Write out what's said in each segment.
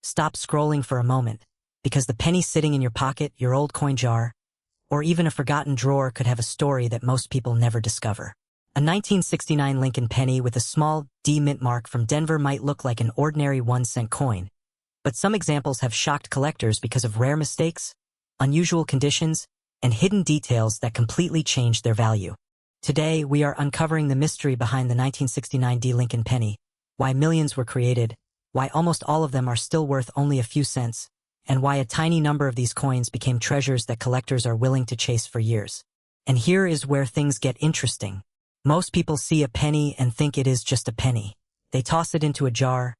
Stop scrolling for a moment, because the penny sitting in your pocket, your old coin jar, or even a forgotten drawer could have a story that most people never discover. A 1969 Lincoln penny with a small D mint mark from Denver might look like an ordinary 1-cent coin, but some examples have shocked collectors because of rare mistakes, unusual conditions, and hidden details that completely changed their value. Today, we are uncovering the mystery behind the 1969 D Lincoln penny, why millions were created, why almost all of them are still worth only a few cents, and why a tiny number of these coins became treasures that collectors are willing to chase for years. And here is where things get interesting. Most people see a penny and think it is just a penny. They toss it into a jar,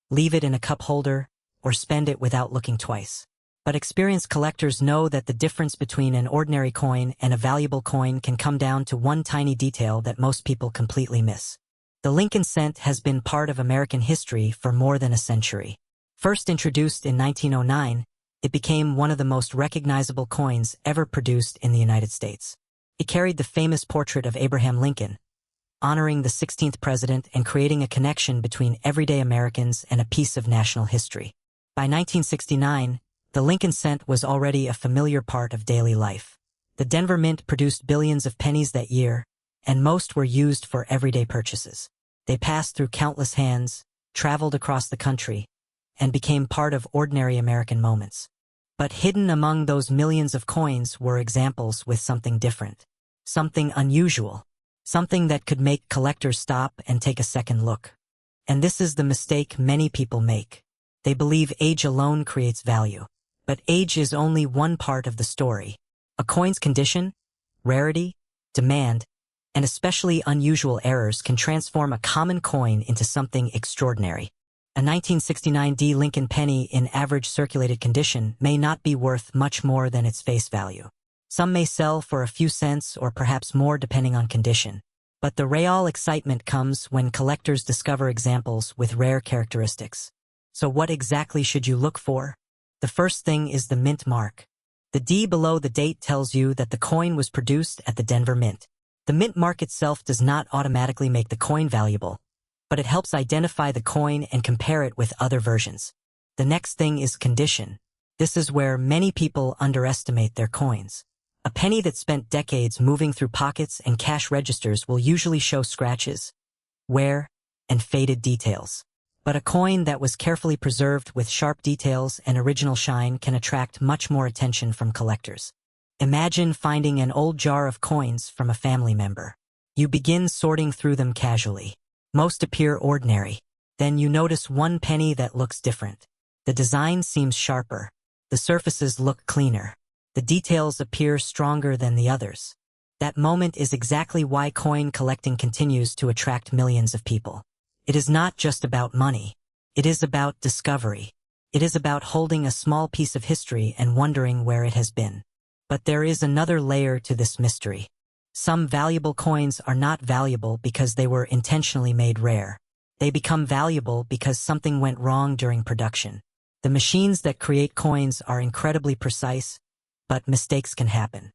leave it in a cup holder, or spend it without looking twice. But experienced collectors know that the difference between an ordinary coin and a valuable coin can come down to one tiny detail that most people completely miss. The Lincoln cent has been part of American history for more than a century. First introduced in 1909, it became one of the most recognizable coins ever produced in the United States. It carried the famous portrait of Abraham Lincoln, honoring the 16th president and creating a connection between everyday Americans and a piece of national history. By 1969, the Lincoln cent was already a familiar part of daily life. The Denver Mint produced billions of pennies that year, and most were used for everyday purchases. They passed through countless hands, traveled across the country, and became part of ordinary American moments. But hidden among those millions of coins were examples with something different, something unusual, something that could make collectors stop and take a second look. And this is the mistake many people make. They believe age alone creates value. But age is only one part of the story. A coin's condition, rarity, demand, and especially unusual errors can transform a common coin into something extraordinary. A 1969 D Lincoln penny in average circulated condition may not be worth much more than its face value. Some may sell for a few cents or perhaps more depending on condition. But the real excitement comes when collectors discover examples with rare characteristics. So what exactly should you look for? The first thing is the mint mark. The D below the date tells you that the coin was produced at the Denver Mint. The mint mark itself does not automatically make the coin valuable, but it helps identify the coin and compare it with other versions. The next thing is condition. This is where many people underestimate their coins. A penny that spent decades moving through pockets and cash registers will usually show scratches, wear, and faded details. But a coin that was carefully preserved with sharp details and original shine can attract much more attention from collectors. Imagine finding an old jar of coins from a family member. You begin sorting through them casually. Most appear ordinary. Then you notice one penny that looks different. The design seems sharper. The surfaces look cleaner. The details appear stronger than the others. That moment is exactly why coin collecting continues to attract millions of people. It is not just about money. It is about discovery. It is about holding a small piece of history and wondering where it has been. But there is another layer to this mystery. Some valuable coins are not valuable because they were intentionally made rare. They become valuable because something went wrong during production. The machines that create coins are incredibly precise, but mistakes can happen.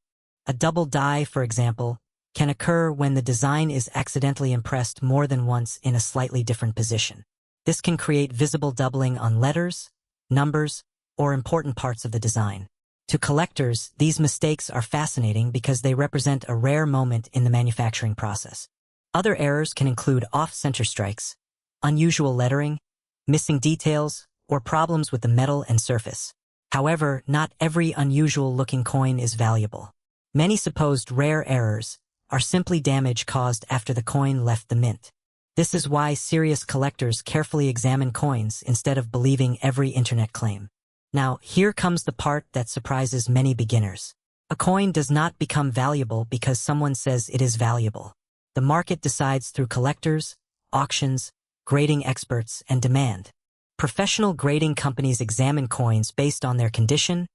A double die, for example, can occur when the design is accidentally impressed more than once in a slightly different position. This can create visible doubling on letters, numbers, or important parts of the design. To collectors, these mistakes are fascinating because they represent a rare moment in the manufacturing process. Other errors can include off-center strikes, unusual lettering, missing details, or problems with the metal and surface. However, not every unusual-looking coin is valuable. Many supposed rare errors are simply damage caused after the coin left the mint. This is why serious collectors carefully examine coins instead of believing every internet claim. Now, here comes the part that surprises many beginners. A coin does not become valuable because someone says it is valuable. The market decides through collectors, auctions, grading experts, and demand. Professional grading companies examine coins based on their condition,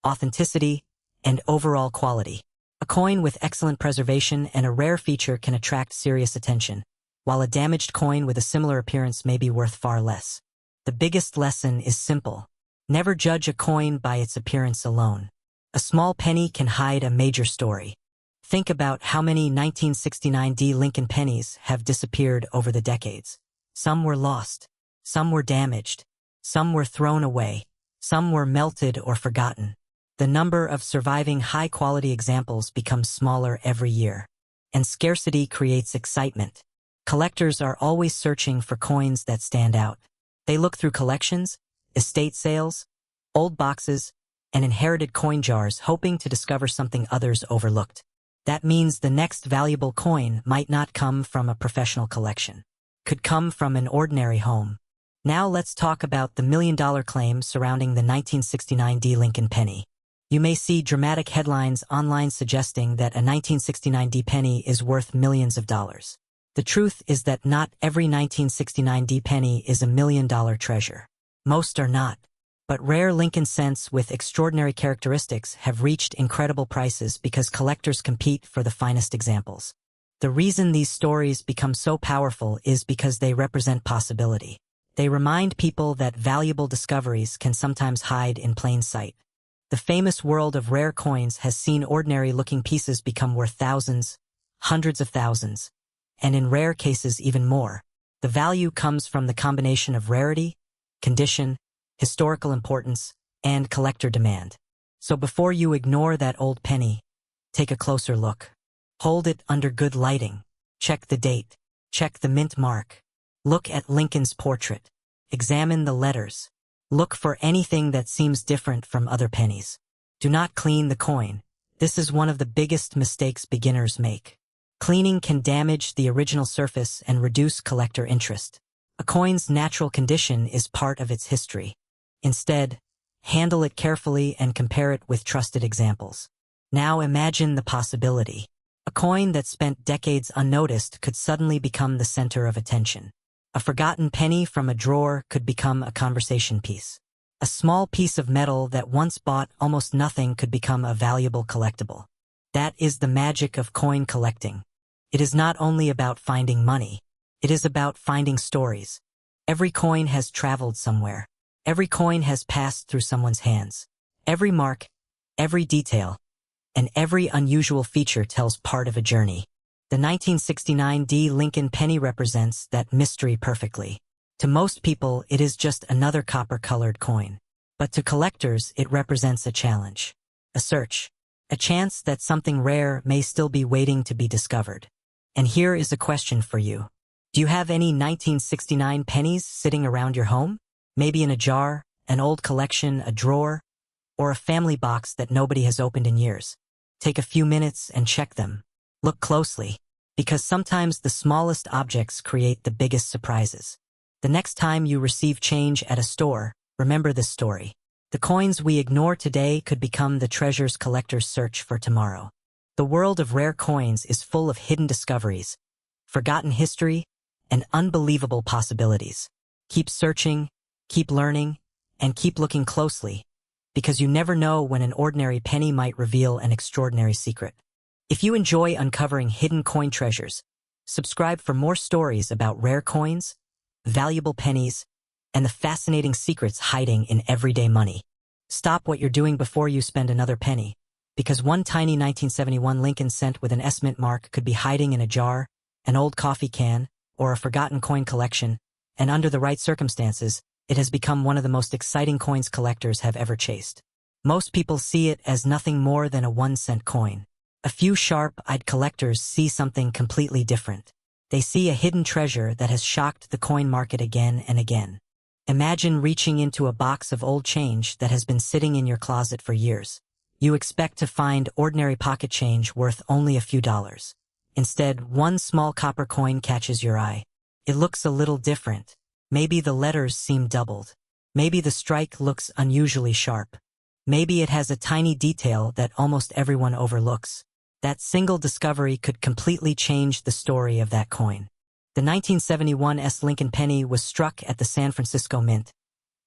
authenticity, and overall quality. A coin with excellent preservation and a rare feature can attract serious attention, while a damaged coin with a similar appearance may be worth far less. The biggest lesson is simple. Never judge a coin by its appearance alone. A small penny can hide a major story. Think about how many 1969 D Lincoln pennies have disappeared over the decades. Some were lost. Some were damaged. Some were thrown away. Some were melted or forgotten. The number of surviving high-quality examples becomes smaller every year. And scarcity creates excitement. Collectors are always searching for coins that stand out. They look through collections, estate sales, old boxes, and inherited coin jars hoping to discover something others overlooked. That means the next valuable coin might not come from a professional collection. Could come from an ordinary home. Now let's talk about the million-dollar claim surrounding the 1969 D Lincoln penny. You may see dramatic headlines online suggesting that a 1969 D penny is worth millions of dollars. The truth is that not every 1969 D penny is a million-dollar treasure. Most are not. But rare Lincoln cents with extraordinary characteristics have reached incredible prices because collectors compete for the finest examples. The reason these stories become so powerful is because they represent possibility. They remind people that valuable discoveries can sometimes hide in plain sight. The famous world of rare coins has seen ordinary-looking pieces become worth thousands, hundreds of thousands, and in rare cases even more. The value comes from the combination of rarity, condition, historical importance, and collector demand. So before you ignore that old penny, take a closer look. Hold it under good lighting. Check the date. Check the mint mark. Look at Lincoln's portrait. Examine the letters. Look for anything that seems different from other pennies. Do not clean the coin. This is one of the biggest mistakes beginners make. Cleaning can damage the original surface and reduce collector interest. A coin's natural condition is part of its history. Instead, handle it carefully and compare it with trusted examples. Now imagine the possibility. A coin that spent decades unnoticed could suddenly become the center of attention. A forgotten penny from a drawer could become a conversation piece. A small piece of metal that once bought almost nothing could become a valuable collectible. That is the magic of coin collecting. It is not only about finding money. It is about finding stories. Every coin has traveled somewhere. Every coin has passed through someone's hands. Every mark, every detail, and every unusual feature tells part of a journey. The 1969 D Lincoln penny represents that mystery perfectly. To most people, it is just another copper-colored coin. But to collectors, it represents a challenge. A search. A chance that something rare may still be waiting to be discovered. And here is a question for you. Do you have any 1969 pennies sitting around your home? Maybe in a jar, an old collection, a drawer, or a family box that nobody has opened in years. Take a few minutes and check them. Look closely, because sometimes the smallest objects create the biggest surprises. The next time you receive change at a store, remember this story. The coins we ignore today could become the treasures collectors search for tomorrow. The world of rare coins is full of hidden discoveries, forgotten history, and unbelievable possibilities. Keep searching, keep learning, and keep looking closely, because you never know when an ordinary penny might reveal an extraordinary secret. If you enjoy uncovering hidden coin treasures, subscribe for more stories about rare coins, valuable pennies, and the fascinating secrets hiding in everyday money. Stop what you're doing before you spend another penny, because one tiny 1971 Lincoln cent with an S mint mark could be hiding in a jar, an old coffee can, or a forgotten coin collection, and under the right circumstances, it has become one of the most exciting coins collectors have ever chased. Most people see it as nothing more than a 1-cent coin. A few sharp-eyed collectors see something completely different. They see a hidden treasure that has shocked the coin market again and again. Imagine reaching into a box of old change that has been sitting in your closet for years. You expect to find ordinary pocket change worth only a few dollars. Instead, one small copper coin catches your eye. It looks a little different. Maybe the letters seem doubled. Maybe the strike looks unusually sharp. Maybe it has a tiny detail that almost everyone overlooks. That single discovery could completely change the story of that coin. The 1971 S Lincoln penny was struck at the San Francisco Mint,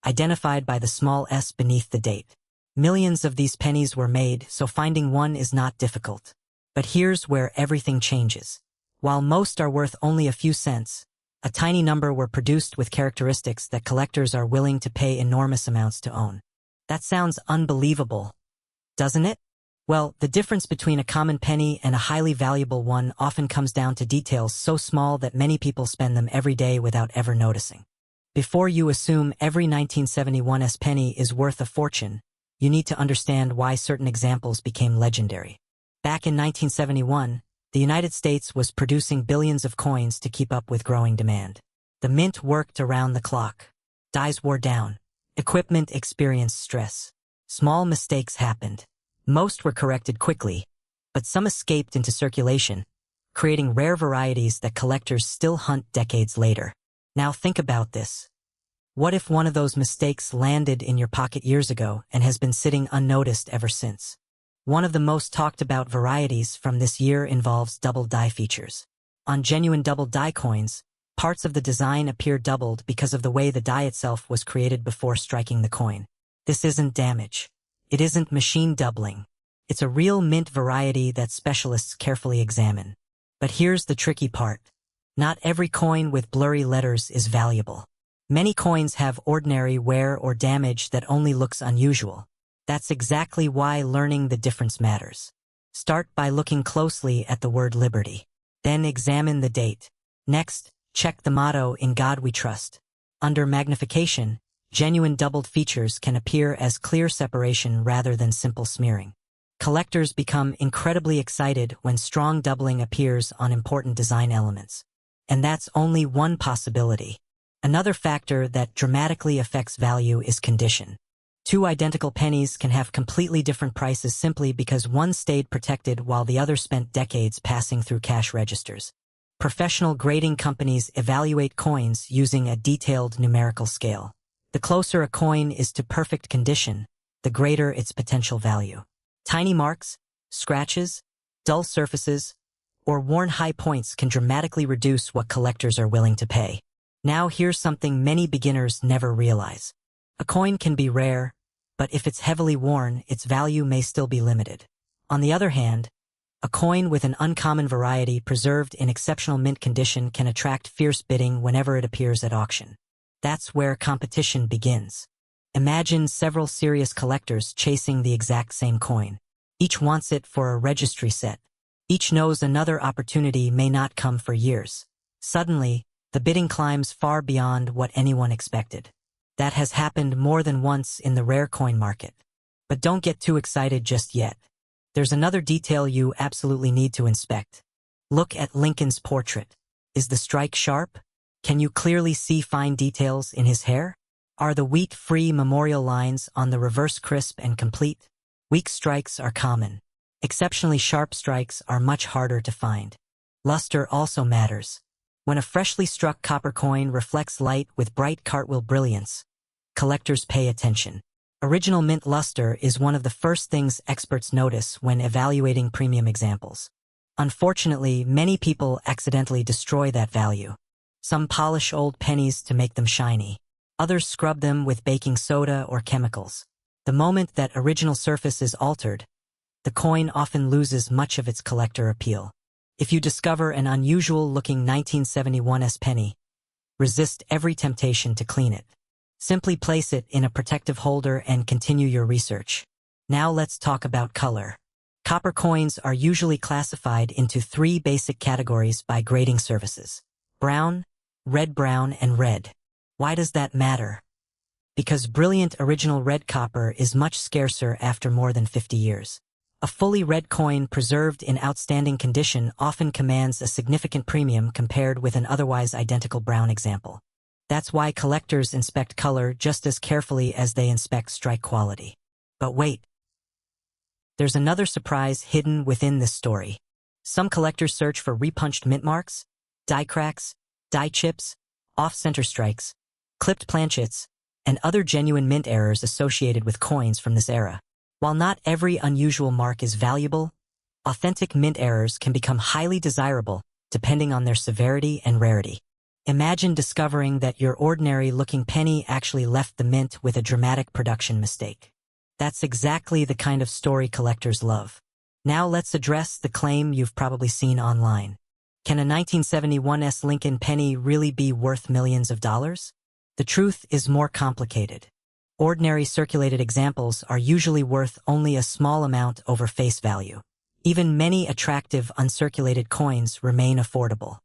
identified by the small S beneath the date. Millions of these pennies were made, so finding one is not difficult. But here's where everything changes. While most are worth only a few cents, a tiny number were produced with characteristics that collectors are willing to pay enormous amounts to own. That sounds unbelievable, doesn't it? Well, the difference between a common penny and a highly valuable one often comes down to details so small that many people spend them every day without ever noticing. Before you assume every 1971's penny is worth a fortune, you need to understand why certain examples became legendary. Back in 1971, the United States was producing billions of coins to keep up with growing demand. The mint worked around the clock. Dies wore down. Equipment experienced stress. Small mistakes happened. Most were corrected quickly, but some escaped into circulation, creating rare varieties that collectors still hunt decades later. Now think about this. What if one of those mistakes landed in your pocket years ago and has been sitting unnoticed ever since? One of the most talked about varieties from this year involves double die features. On genuine double die coins, parts of the design appear doubled because of the way the die itself was created before striking the coin. This isn't damage. It isn't machine doubling. It's a real mint variety that specialists carefully examine. But here's the tricky part. Not every coin with blurry letters is valuable. Many coins have ordinary wear or damage that only looks unusual. That's exactly why learning the difference matters. Start by looking closely at the word liberty. Then examine the date. Next, check the motto "In God We Trust." Under magnification, genuine doubled features can appear as clear separation rather than simple smearing. Collectors become incredibly excited when strong doubling appears on important design elements. And that's only one possibility. Another factor that dramatically affects value is condition. Two identical pennies can have completely different prices simply because one stayed protected while the other spent decades passing through cash registers. Professional grading companies evaluate coins using a detailed numerical scale. The closer a coin is to perfect condition, the greater its potential value. Tiny marks, scratches, dull surfaces, or worn high points can dramatically reduce what collectors are willing to pay. Now here's something many beginners never realize. A coin can be rare, but if it's heavily worn, its value may still be limited. On the other hand, a coin with an uncommon variety preserved in exceptional mint condition can attract fierce bidding whenever it appears at auction. That's where competition begins. Imagine several serious collectors chasing the exact same coin. Each wants it for a registry set. Each knows another opportunity may not come for years. Suddenly, the bidding climbs far beyond what anyone expected. That has happened more than once in the rare coin market. But don't get too excited just yet. There's another detail you absolutely need to inspect. Look at Lincoln's portrait. Is the strike sharp? Can you clearly see fine details in his hair? Are the wheat-free memorial lines on the reverse crisp and complete? Weak strikes are common. Exceptionally sharp strikes are much harder to find. Luster also matters. When a freshly struck copper coin reflects light with bright cartwheel brilliance, collectors pay attention. Original mint luster is one of the first things experts notice when evaluating premium examples. Unfortunately, many people accidentally destroy that value. Some polish old pennies to make them shiny. Others scrub them with baking soda or chemicals. The moment that original surface is altered, the coin often loses much of its collector appeal. If you discover an unusual-looking 1971's penny, resist every temptation to clean it. Simply place it in a protective holder and continue your research. Now let's talk about color. Copper coins are usually classified into three basic categories by grading services: brown, red-brown, and red. Why does that matter? Because brilliant original red copper is much scarcer after more than 50 years. A fully red coin preserved in outstanding condition often commands a significant premium compared with an otherwise identical brown example. That's why collectors inspect color just as carefully as they inspect strike quality. But wait. There's another surprise hidden within this story. Some collectors search for repunched mint marks, die cracks, die chips, off-center strikes, clipped planchets, and other genuine mint errors associated with coins from this era. While not every unusual mark is valuable, authentic mint errors can become highly desirable depending on their severity and rarity. Imagine discovering that your ordinary-looking penny actually left the mint with a dramatic production mistake. That's exactly the kind of story collectors love. Now let's address the claim you've probably seen online. Can a 1971's Lincoln penny really be worth millions of dollars? The truth is more complicated. Ordinary circulated examples are usually worth only a small amount over face value. Even many attractive uncirculated coins remain affordable.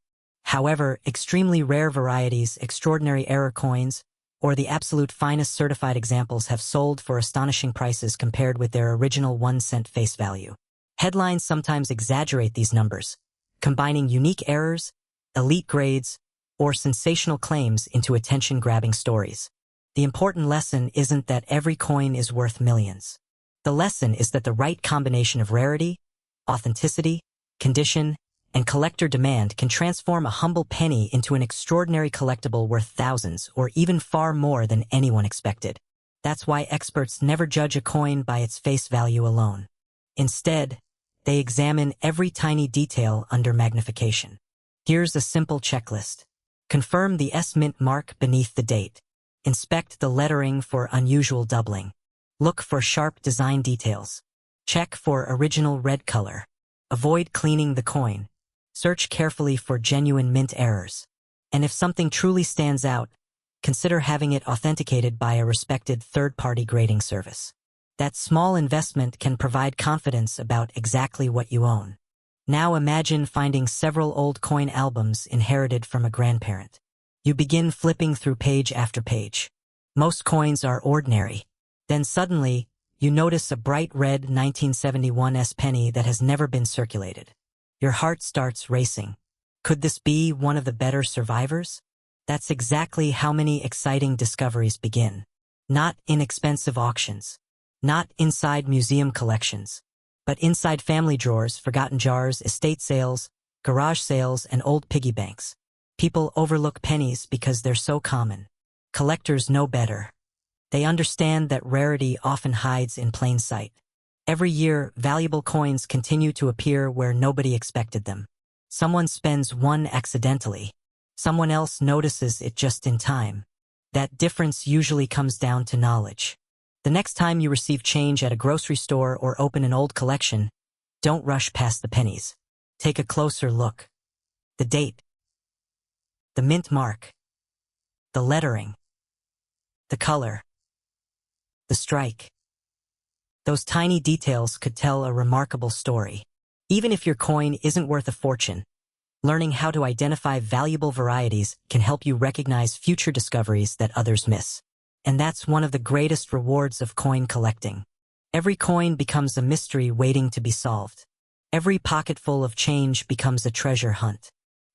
However, extremely rare varieties, extraordinary error coins, or the absolute finest certified examples have sold for astonishing prices compared with their original 1 cent face value. Headlines sometimes exaggerate these numbers, combining unique errors, elite grades, or sensational claims into attention-grabbing stories. The important lesson isn't that every coin is worth millions. The lesson is that the right combination of rarity, authenticity, condition, and collector demand can transform a humble penny into an extraordinary collectible worth thousands or even far more than anyone expected. That's why experts never judge a coin by its face value alone. Instead, they examine every tiny detail under magnification. Here's a simple checklist. Confirm the S-mint mark beneath the date. Inspect the lettering for unusual doubling. Look for sharp design details. Check for original red color. Avoid cleaning the coin. Search carefully for genuine mint errors. And if something truly stands out, consider having it authenticated by a respected third-party grading service. That small investment can provide confidence about exactly what you own. Now imagine finding several old coin albums inherited from a grandparent. You begin flipping through page after page. Most coins are ordinary. Then suddenly, you notice a bright red 1971 penny that has never been circulated. Your heart starts racing. Could this be one of the better survivors? That's exactly how many exciting discoveries begin. Not inexpensive auctions. Not inside museum collections. But inside family drawers, forgotten jars, estate sales, garage sales, and old piggy banks. People overlook pennies because they're so common. Collectors know better. They understand that rarity often hides in plain sight. Every year, valuable coins continue to appear where nobody expected them. Someone spends one accidentally. Someone else notices it just in time. That difference usually comes down to knowledge. The next time you receive change at a grocery store or open an old collection, don't rush past the pennies. Take a closer look. The date. The mint mark. The lettering. The color. The strike. Those tiny details could tell a remarkable story. Even if your coin isn't worth a fortune, learning how to identify valuable varieties can help you recognize future discoveries that others miss. And that's one of the greatest rewards of coin collecting. Every coin becomes a mystery waiting to be solved. Every pocketful of change becomes a treasure hunt.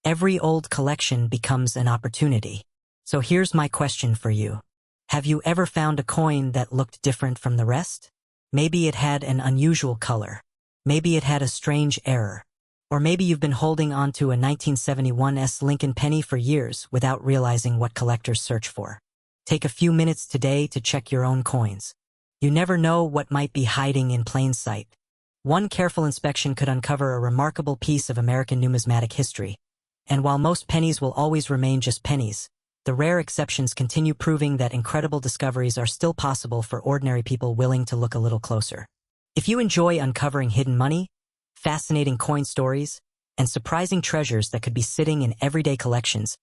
Every old collection becomes an opportunity. So here's my question for you. Have you ever found a coin that looked different from the rest? Maybe it had an unusual color. Maybe it had a strange error. Or maybe you've been holding onto a 1971 Lincoln penny for years without realizing what collectors search for. Take a few minutes today to check your own coins. You never know what might be hiding in plain sight. One careful inspection could uncover a remarkable piece of American numismatic history. And while most pennies will always remain just pennies, the rare exceptions continue proving that incredible discoveries are still possible for ordinary people willing to look a little closer. If you enjoy uncovering hidden money, fascinating coin stories, and surprising treasures that could be sitting in everyday collections,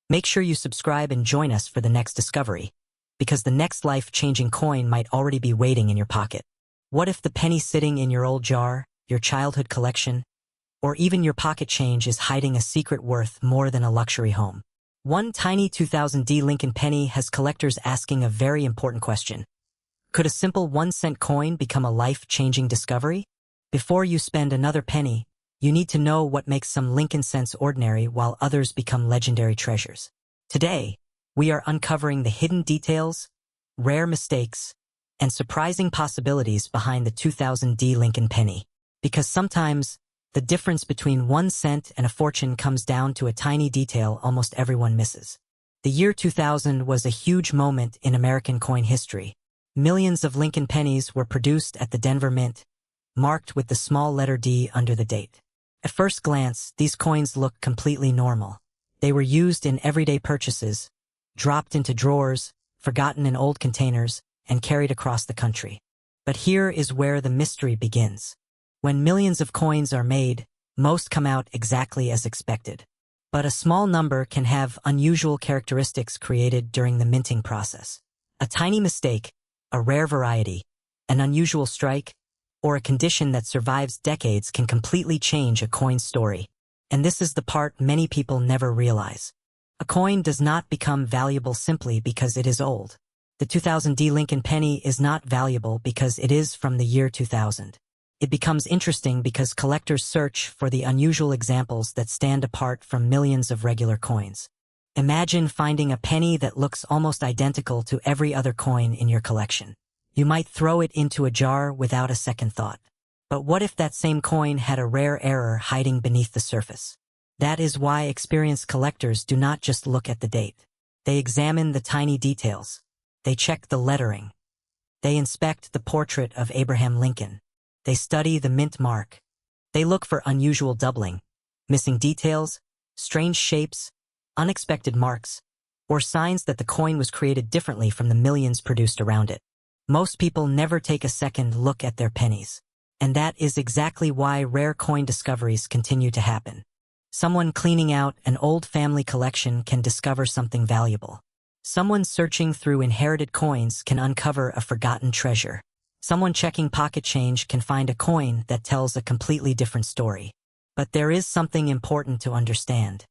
make sure you subscribe and join us for the next discovery, because the next life-changing coin might already be waiting in your pocket. What if the penny sitting in your old jar, your childhood collection, or even your pocket change is hiding a secret worth more than a luxury home? One tiny 2000D Lincoln penny has collectors asking a very important question. Could a simple 1 cent coin become a life-changing discovery? Before you spend another penny, you need to know what makes some Lincoln cents ordinary while others become legendary treasures. Today, we are uncovering the hidden details, rare mistakes, and surprising possibilities behind the 2000D Lincoln penny. Because sometimes, the difference between 1 cent and a fortune comes down to a tiny detail almost everyone misses. The year 2000 was a huge moment in American coin history. Millions of Lincoln pennies were produced at the Denver Mint, marked with the small letter D under the date. At first glance, these coins look completely normal. They were used in everyday purchases, dropped into drawers, forgotten in old containers, and carried across the country. But here is where the mystery begins. When millions of coins are made, most come out exactly as expected. But a small number can have unusual characteristics created during the minting process. A tiny mistake, a rare variety, an unusual strike, or a condition that survives decades can completely change a coin's story. And this is the part many people never realize. A coin does not become valuable simply because it is old. The 2000D Lincoln penny is not valuable because it is from the year 2000. It becomes interesting because collectors search for the unusual examples that stand apart from millions of regular coins. Imagine finding a penny that looks almost identical to every other coin in your collection. You might throw it into a jar without a second thought. But what if that same coin had a rare error hiding beneath the surface? That is why experienced collectors do not just look at the date. They examine the tiny details. They check the lettering. They inspect the portrait of Abraham Lincoln. They study the mint mark. They look for unusual doubling, missing details, strange shapes, unexpected marks, or signs that the coin was created differently from the millions produced around it. Most people never take a second look at their pennies. And that is exactly why rare coin discoveries continue to happen. Someone cleaning out an old family collection can discover something valuable. Someone searching through inherited coins can uncover a forgotten treasure. Someone checking pocket change can find a coin that tells a completely different story. But there is something important to understand.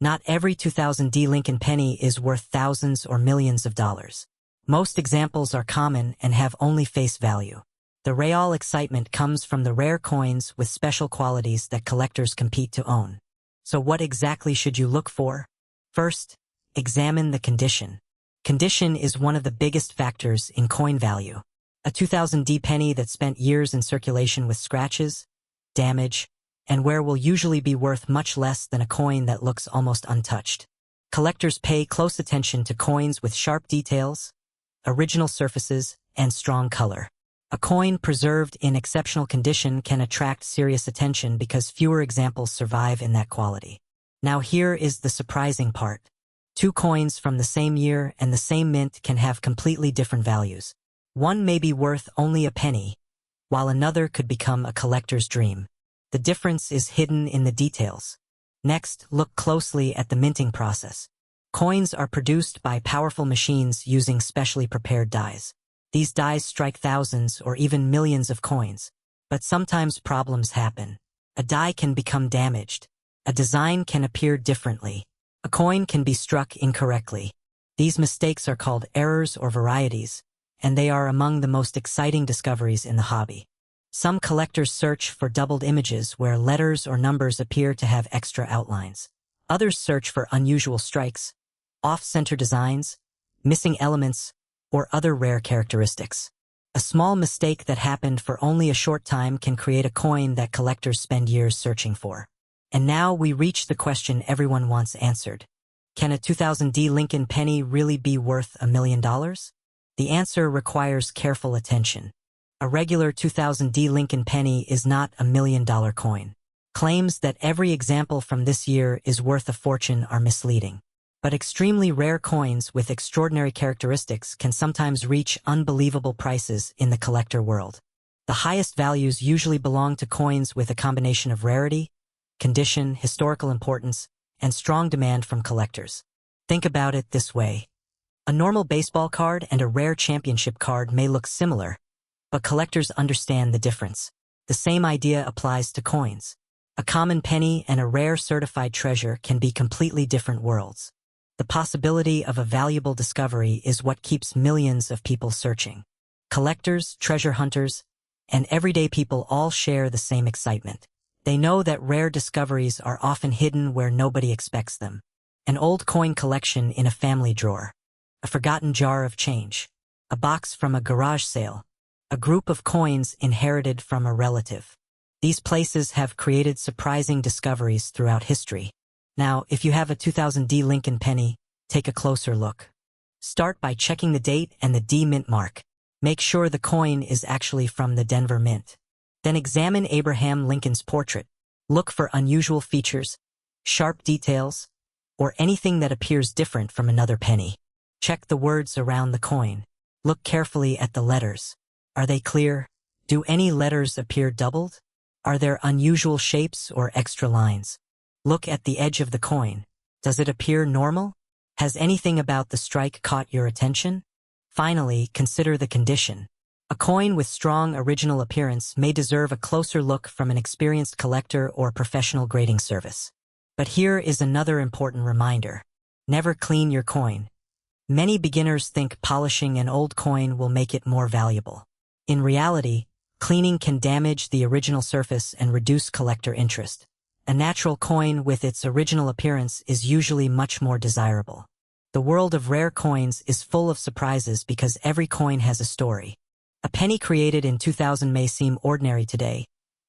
Not every 2000D Lincoln penny is worth thousands or millions of dollars. Most examples are common and have only face value. The real excitement comes from the rare coins with special qualities that collectors compete to own. So what exactly should you look for? First, examine the condition. Condition is one of the biggest factors in coin value. A 2000D penny that spent years in circulation with scratches, damage, and wear will usually be worth much less than a coin that looks almost untouched. Collectors pay close attention to coins with sharp details, original surfaces, and strong color. A coin preserved in exceptional condition can attract serious attention because fewer examples survive in that quality. Now here is the surprising part. Two coins from the same year and the same mint can have completely different values. One may be worth only a penny, while another could become a collector's dream. The difference is hidden in the details. Next, look closely at the minting process. Coins are produced by powerful machines using specially prepared dies. These dies strike thousands or even millions of coins. But sometimes problems happen. A die can become damaged. A design can appear differently. A coin can be struck incorrectly. These mistakes are called errors or varieties, and they are among the most exciting discoveries in the hobby. Some collectors search for doubled images where letters or numbers appear to have extra outlines. Others search for unusual strikes, off-center designs, missing elements, or other rare characteristics. A small mistake that happened for only a short time can create a coin that collectors spend years searching for. And now we reach the question everyone wants answered. Can a 2000D Lincoln penny really be worth $1 million? The answer requires careful attention. A regular 2000D Lincoln penny is not $1 million coin. Claims that every example from this year is worth a fortune are misleading. But extremely rare coins with extraordinary characteristics can sometimes reach unbelievable prices in the collector world. The highest values usually belong to coins with a combination of rarity, condition, historical importance, and strong demand from collectors. Think about it this way. A normal baseball card and a rare championship card may look similar, but collectors understand the difference. The same idea applies to coins. A common penny and a rare certified treasure can be completely different worlds. The possibility of a valuable discovery is what keeps millions of people searching. Collectors, treasure hunters, and everyday people all share the same excitement. They know that rare discoveries are often hidden where nobody expects them. An old coin collection in a family drawer. A forgotten jar of change. A box from a garage sale. A group of coins inherited from a relative. These places have created surprising discoveries throughout history. Now, if you have a 2000D Lincoln penny, take a closer look. Start by checking the date and the D mint mark. Make sure the coin is actually from the Denver Mint. Then examine Abraham Lincoln's portrait. Look for unusual features, sharp details, or anything that appears different from another penny. Check the words around the coin. Look carefully at the letters. Are they clear? Do any letters appear doubled? Are there unusual shapes or extra lines? Look at the edge of the coin. Does it appear normal? Has anything about the strike caught your attention? Finally, consider the condition. A coin with strong original appearance may deserve a closer look from an experienced collector or professional grading service. But here is another important reminder. Never clean your coin. Many beginners think polishing an old coin will make it more valuable. In reality, cleaning can damage the original surface and reduce collector interest. A natural coin with its original appearance is usually much more desirable. The world of rare coins is full of surprises because every coin has a story. A penny created in 2000 may seem ordinary today,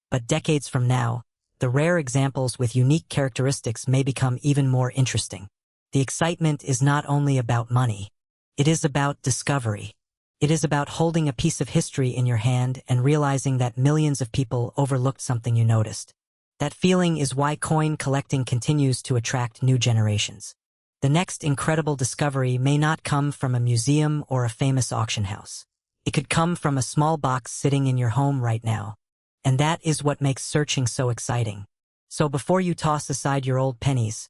but decades from now, the rare examples with unique characteristics may become even more interesting. The excitement is not only about money. It is about discovery. It is about holding a piece of history in your hand and realizing that millions of people overlooked something you noticed. That feeling is why coin collecting continues to attract new generations. The next incredible discovery may not come from a museum or a famous auction house. It could come from a small box sitting in your home right now. And that is what makes searching so exciting. So before you toss aside your old pennies,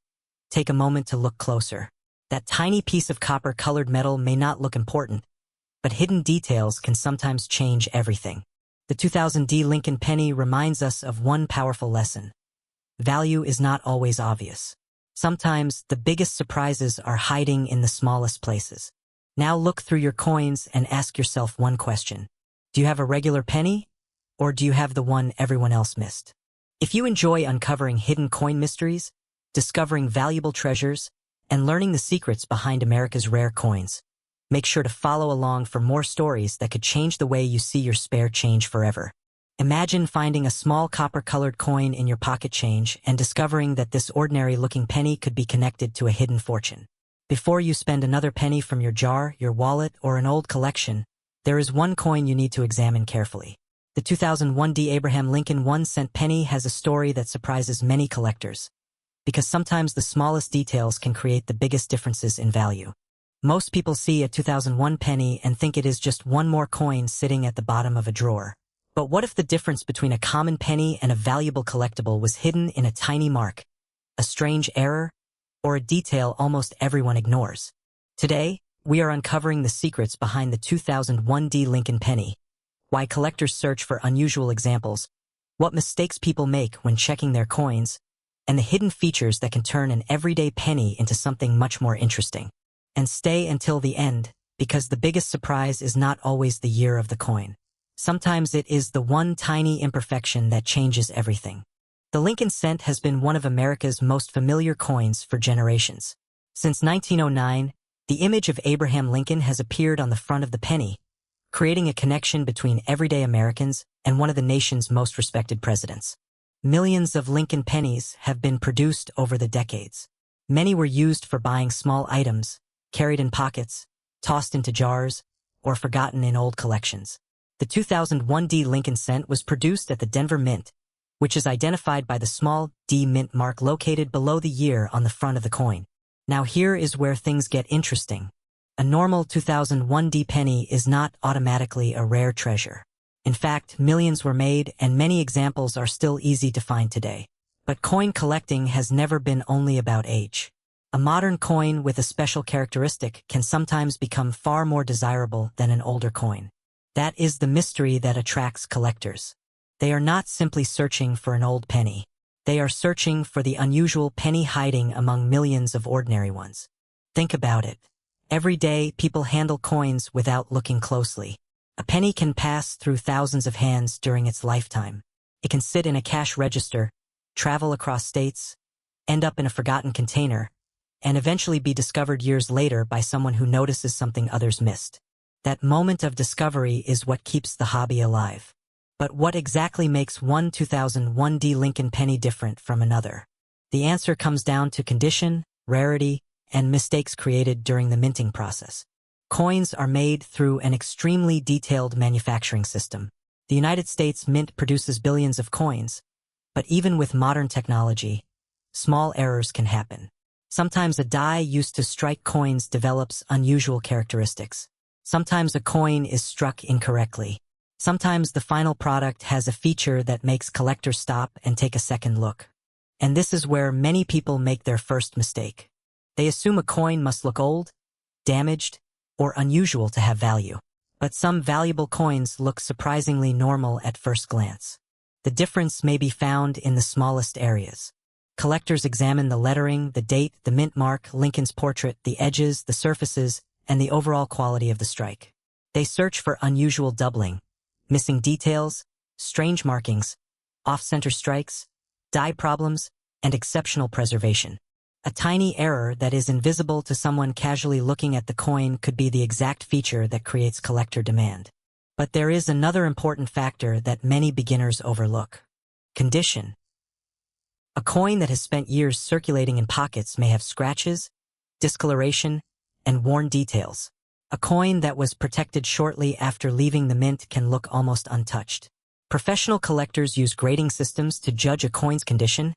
take a moment to look closer. That tiny piece of copper-colored metal may not look important, but hidden details can sometimes change everything. The 2000D Lincoln penny reminds us of one powerful lesson. Value is not always obvious. Sometimes the biggest surprises are hiding in the smallest places. Now look through your coins and ask yourself one question. Do you have a regular penny? Or do you have the one everyone else missed? If you enjoy uncovering hidden coin mysteries, discovering valuable treasures, and learning the secrets behind America's rare coins, make sure to follow along for more stories that could change the way you see your spare change forever. Imagine finding a small copper-colored coin in your pocket change and discovering that this ordinary-looking penny could be connected to a hidden fortune. Before you spend another penny from your jar, your wallet, or an old collection, there is one coin you need to examine carefully. The 2001D Abraham Lincoln 1-cent penny has a story that surprises many collectors, because sometimes the smallest details can create the biggest differences in value. Most people see a 2001 penny and think it is just one more coin sitting at the bottom of a drawer. But what if the difference between a common penny and a valuable collectible was hidden in a tiny mark, a strange error, or a detail almost everyone ignores? Today, we are uncovering the secrets behind the 2001D Lincoln penny, why collectors search for unusual examples, what mistakes people make when checking their coins, and the hidden features that can turn an everyday penny into something much more interesting. And stay until the end, because the biggest surprise is not always the year of the coin. Sometimes it is the one tiny imperfection that changes everything. The Lincoln cent has been one of America's most familiar coins for generations. Since 1909, the image of Abraham Lincoln has appeared on the front of the penny, creating a connection between everyday Americans and one of the nation's most respected presidents. Millions of Lincoln pennies have been produced over the decades. Many were used for buying small items, carried in pockets, tossed into jars, or forgotten in old collections. The 2001D Lincoln cent was produced at the Denver Mint, which is identified by the small D mint mark located below the year on the front of the coin. Now here is where things get interesting. A normal 2001D penny is not automatically a rare treasure. In fact, millions were made and many examples are still easy to find today. But coin collecting has never been only about age. A modern coin with a special characteristic can sometimes become far more desirable than an older coin. That is the mystery that attracts collectors. They are not simply searching for an old penny. They are searching for the unusual penny hiding among millions of ordinary ones. Think about it. Every day, people handle coins without looking closely. A penny can pass through thousands of hands during its lifetime. It can sit in a cash register, travel across states, end up in a forgotten container, and eventually be discovered years later by someone who notices something others missed. That moment of discovery is what keeps the hobby alive. But what exactly makes one 2001D Lincoln penny different from another? The answer comes down to condition, rarity, and mistakes created during the minting process. Coins are made through an extremely detailed manufacturing system. The United States Mint produces billions of coins, but even with modern technology, small errors can happen. Sometimes a die used to strike coins develops unusual characteristics. Sometimes a coin is struck incorrectly. Sometimes the final product has a feature that makes collectors stop and take a second look. And this is where many people make their first mistake. They assume a coin must look old, damaged, or unusual to have value. But some valuable coins look surprisingly normal at first glance. The difference may be found in the smallest areas. Collectors examine the lettering, the date, the mint mark, Lincoln's portrait, the edges, the surfaces, and the overall quality of the strike. They search for unusual doubling, missing details, strange markings, off-center strikes, die problems, and exceptional preservation. A tiny error that is invisible to someone casually looking at the coin could be the exact feature that creates collector demand. But there is another important factor that many beginners overlook: condition. A coin that has spent years circulating in pockets may have scratches, discoloration, and worn details. A coin that was protected shortly after leaving the mint can look almost untouched. Professional collectors use grading systems to judge a coin's condition,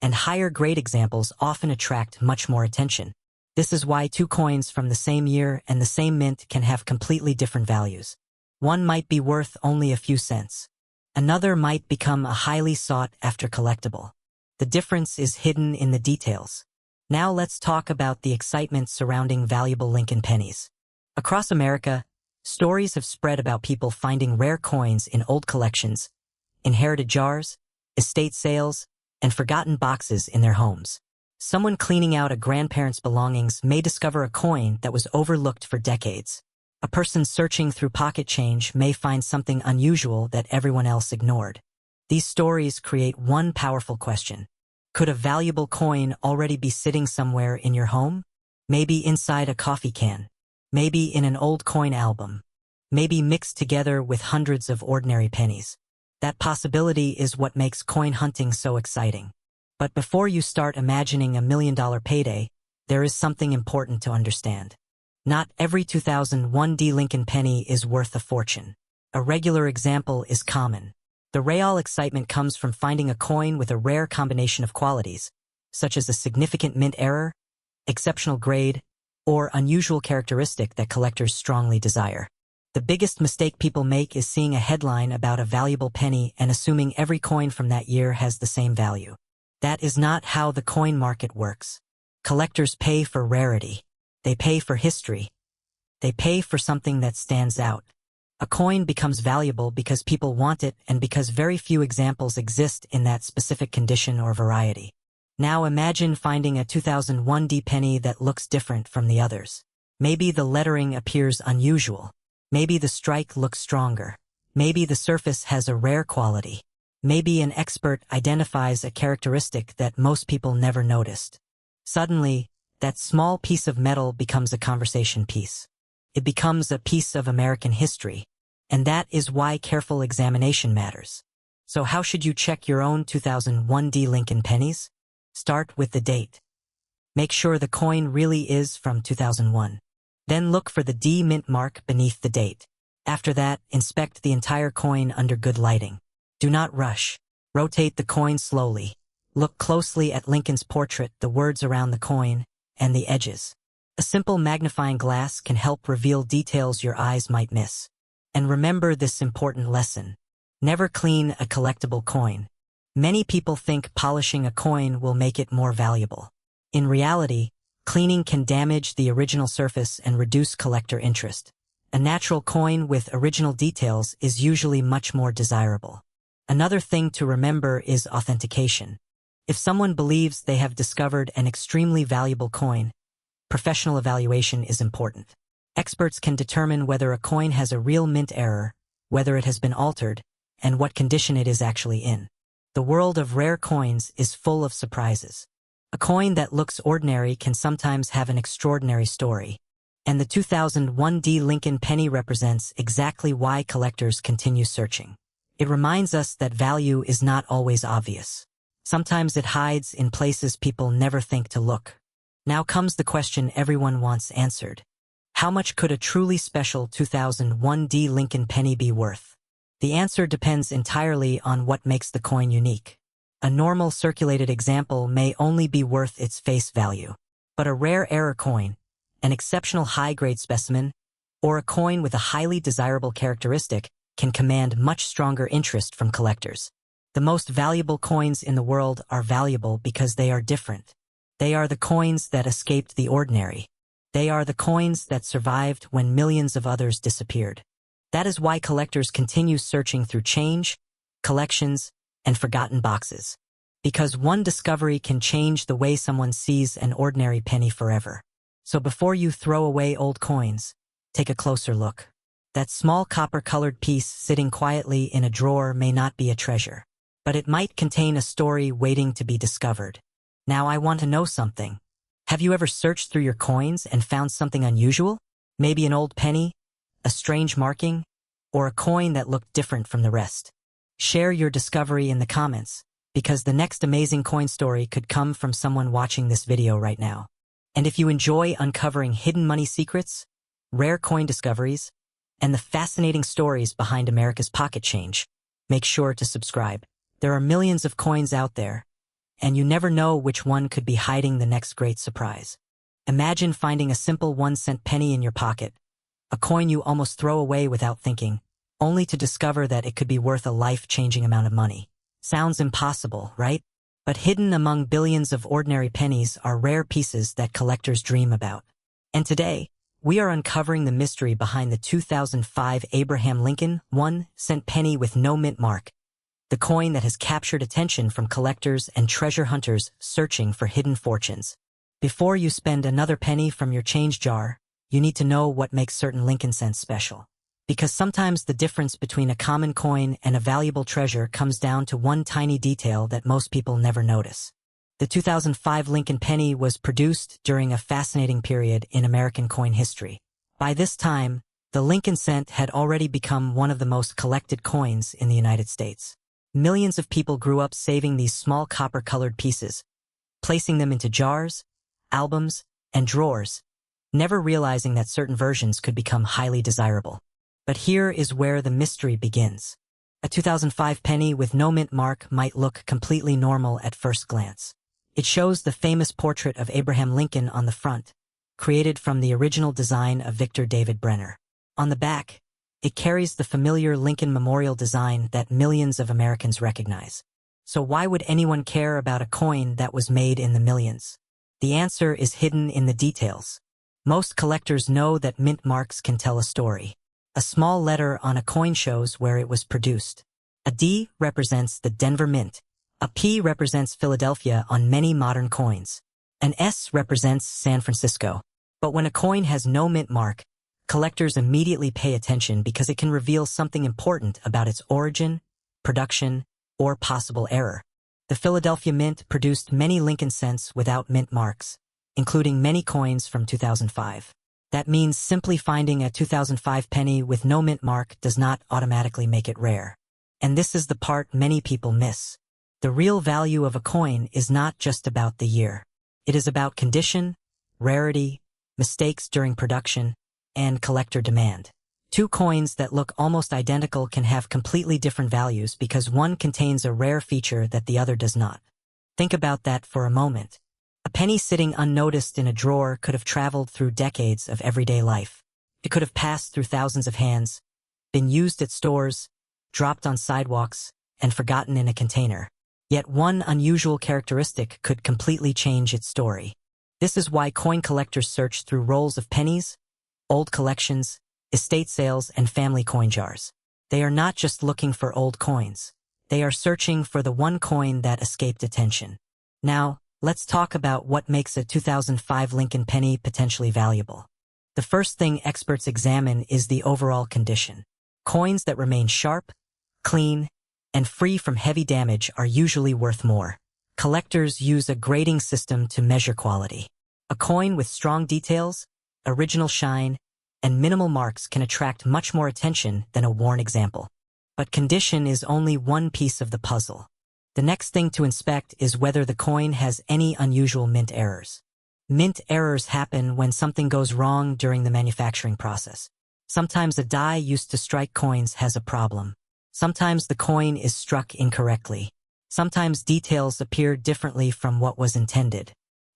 and higher grade examples often attract much more attention. This is why two coins from the same year and the same mint can have completely different values. One might be worth only a few cents. Another might become a highly sought-after collectible. The difference is hidden in the details. Now let's talk about the excitement surrounding valuable Lincoln pennies. Across America, stories have spread about people finding rare coins in old collections, inherited jars, estate sales, and forgotten boxes in their homes. Someone cleaning out a grandparent's belongings may discover a coin that was overlooked for decades. A person searching through pocket change may find something unusual that everyone else ignored. These stories create one powerful question. Could a valuable coin already be sitting somewhere in your home? Maybe inside a coffee can. Maybe in an old coin album. Maybe mixed together with hundreds of ordinary pennies. That possibility is what makes coin hunting so exciting. But before you start imagining $1 million payday, there is something important to understand. Not every 2001 Lincoln penny is worth a fortune. A regular example is common. The real excitement comes from finding a coin with a rare combination of qualities, such as a significant mint error, exceptional grade, or unusual characteristic that collectors strongly desire. The biggest mistake people make is seeing a headline about a valuable penny and assuming every coin from that year has the same value. That is not how the coin market works. Collectors pay for rarity. They pay for history. They pay for something that stands out. A coin becomes valuable because people want it and because very few examples exist in that specific condition or variety. Now imagine finding a 2001 penny that looks different from the others. Maybe the lettering appears unusual. Maybe the strike looks stronger. Maybe the surface has a rare quality. Maybe an expert identifies a characteristic that most people never noticed. Suddenly, that small piece of metal becomes a conversation piece. It becomes a piece of American history. And that is why careful examination matters. So how should you check your own 2001 Lincoln pennies? Start with the date. Make sure the coin really is from 2001. Then look for the D mint mark beneath the date. After that, inspect the entire coin under good lighting. Do not rush. Rotate the coin slowly. Look closely at Lincoln's portrait, the words around the coin, and the edges. A simple magnifying glass can help reveal details your eyes might miss. And remember this important lesson. Never clean a collectible coin. Many people think polishing a coin will make it more valuable. In reality, cleaning can damage the original surface and reduce collector interest. A natural coin with original details is usually much more desirable. Another thing to remember is authentication. If someone believes they have discovered an extremely valuable coin, professional evaluation is important. Experts can determine whether a coin has a real mint error, whether it has been altered, and what condition it is actually in. The world of rare coins is full of surprises. A coin that looks ordinary can sometimes have an extraordinary story. And the 2001 Lincoln penny represents exactly why collectors continue searching. It reminds us that value is not always obvious. Sometimes it hides in places people never think to look. Now comes the question everyone wants answered. How much could a truly special 2001 Lincoln penny be worth? The answer depends entirely on what makes the coin unique. A normal circulated example may only be worth its face value. But a rare error coin, an exceptional high-grade specimen, or a coin with a highly desirable characteristic can command much stronger interest from collectors. The most valuable coins in the world are valuable because they are different. They are the coins that escaped the ordinary. They are the coins that survived when millions of others disappeared. That is why collectors continue searching through change, collections, and forgotten boxes. because one discovery can change the way someone sees an ordinary penny forever. So before you throw away old coins, take a closer look. That small copper-colored piece sitting quietly in a drawer may not be a treasure, but it might contain a story waiting to be discovered. Now I want to know something. Have you ever searched through your coins and found something unusual? Maybe an old penny, a strange marking, or a coin that looked different from the rest? Share your discovery in the comments, because the next amazing coin story could come from someone watching this video right now. And if you enjoy uncovering hidden money secrets, rare coin discoveries, and the fascinating stories behind America's pocket change, make sure to subscribe. There are millions of coins out there, and you never know which one could be hiding the next great surprise. Imagine finding a simple 1-cent penny in your pocket, a coin you almost throw away without thinking, only to discover that it could be worth a life-changing amount of money. Sounds impossible, right? But hidden among billions of ordinary pennies are rare pieces that collectors dream about. And today, we are uncovering the mystery behind the 2005 Abraham Lincoln 1-cent penny with no mint mark, the coin that has captured attention from collectors and treasure hunters searching for hidden fortunes. Before you spend another penny from your change jar, you need to know what makes certain Lincoln cents special. Because sometimes the difference between a common coin and a valuable treasure comes down to one tiny detail that most people never notice. The 2005 Lincoln penny was produced during a fascinating period in American coin history. By this time, the Lincoln cent had already become one of the most collected coins in the United States. Millions of people grew up saving these small copper-colored pieces, placing them into jars, albums, and drawers, never realizing that certain versions could become highly desirable. But here is where the mystery begins. A 2005 penny with no mint mark might look completely normal at first glance. It shows the famous portrait of Abraham Lincoln on the front, created from the original design of Victor David Brenner. On the back, it carries the familiar Lincoln Memorial design that millions of Americans recognize. So why would anyone care about a coin that was made in the millions? The answer is hidden in the details. Most collectors know that mint marks can tell a story. A small letter on a coin shows where it was produced. A D represents the Denver Mint. A P represents Philadelphia on many modern coins. An S represents San Francisco. But when a coin has no mint mark, collectors immediately pay attention because it can reveal something important about its origin, production, or possible error. The Philadelphia Mint produced many Lincoln cents without mint marks, including many coins from 2005. That means simply finding a 2005 penny with no mint mark does not automatically make it rare. And this is the part many people miss. The real value of a coin is not just about the year. It is about condition, rarity, mistakes during production, and collector demand. Two coins that look almost identical can have completely different values because one contains a rare feature that the other does not. Think about that for a moment. A penny sitting unnoticed in a drawer could have traveled through decades of everyday life. It could have passed through thousands of hands, been used at stores, dropped on sidewalks, and forgotten in a container. Yet one unusual characteristic could completely change its story. This is why coin collectors search through rolls of pennies, old collections, estate sales, and family coin jars. They are not just looking for old coins. They are searching for the one coin that escaped attention. Now, let's talk about what makes a 2005 Lincoln penny potentially valuable. The first thing experts examine is the overall condition. Coins that remain sharp, clean, and free from heavy damage are usually worth more. Collectors use a grading system to measure quality. A coin with strong details, original shine, and minimal marks can attract much more attention than a worn example. But condition is only one piece of the puzzle. The next thing to inspect is whether the coin has any unusual mint errors. Mint errors happen when something goes wrong during the manufacturing process. Sometimes a die used to strike coins has a problem. Sometimes the coin is struck incorrectly. Sometimes details appear differently from what was intended.